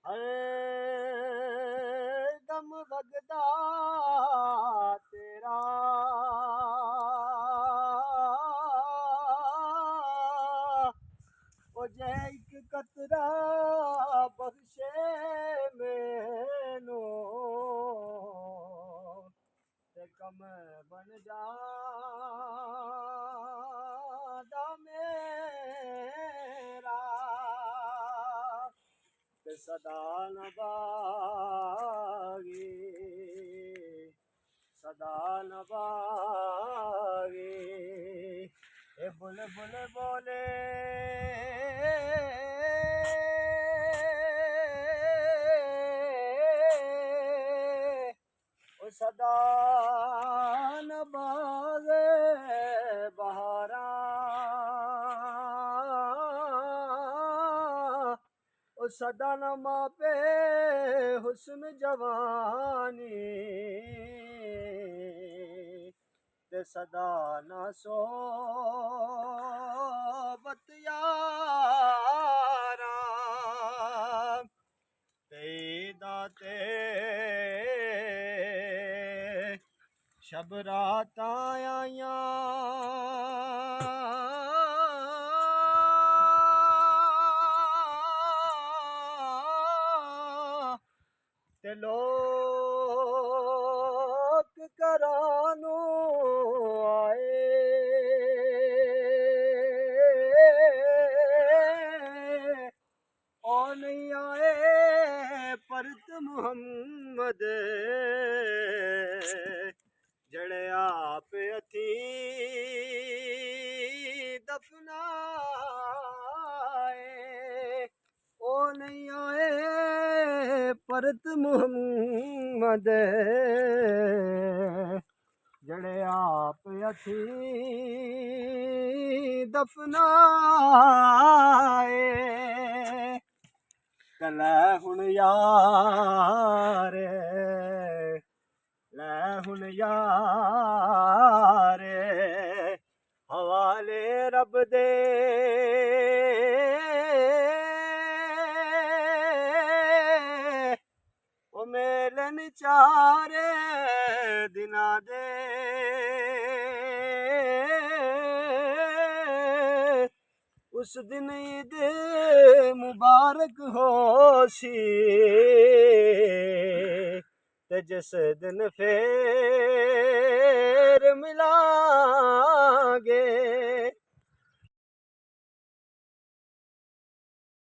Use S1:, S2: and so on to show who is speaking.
S1: ਹਰ ਦਮ ਵਗਦਾ ਤੇਰਾ ਉਹ ਜੇ ਇੱਕ ਕਤਰਾ ਬਖਸ਼ੇ ਮੈਨੂੰ ਤੇ ਕਮ ਬਣ ਜਾਂਦਾ ਮੇਰਾ ਤੇ ਸਦਾ ਨਭਾਗੇ ਇਹ ਬੁਲਬੁਲ ਬੋਲੇ ਉਹ ਸਦਾ ਨਭਾਗੇ ਬਹਾਰਾਂ ਉਹ ਸਦਾ ਨ ਮਾਪੇ ਹੁਸਨ ਜਵਾਨੀ ਤੇ ਸਦਾ ਨਾ ਸੋਬਤ ਯਾਰਾਂ ਤੇ ਦਾਤੇ ਸ਼ਬ ਰਾਤਾਂ ਆਈਆਂ ਤੇ ਲੋਕ ਘਰਾਂ ਨੂੰ ਆਏ ਉਹ ਨਹੀਂ ਆਏ ਪਰਤ ਮੁਹੰਮਦ ਜਿਹੜੇ ਆਪ ਅਥੀ ਦਫਨਾਏ ਉਹ ਨਹੀਂ ਆਏ ਪਰਤ ਮੁਹੰਮਦ ਜਿਹੜੇ ਆਪ ਅਥੀ ਦਫਨਾਏ ਲੈ ਹੁਣ ਯਾਰ ਲੈ ਹੁਣ ਯਾਰ ਹਵਾਲੇ ਰੱਬ ਦੇ ਉਹ ਮੇਲਨ ਚਾਰੇ ਦਿਨਾਂ ਦੇ ਉਸ ਦਿਨ ਈਦ ਮੁਬਾਰਕ ਹੋਸੀ ਤੇ ਜਿਸ ਦਿਨ ਫੇਰ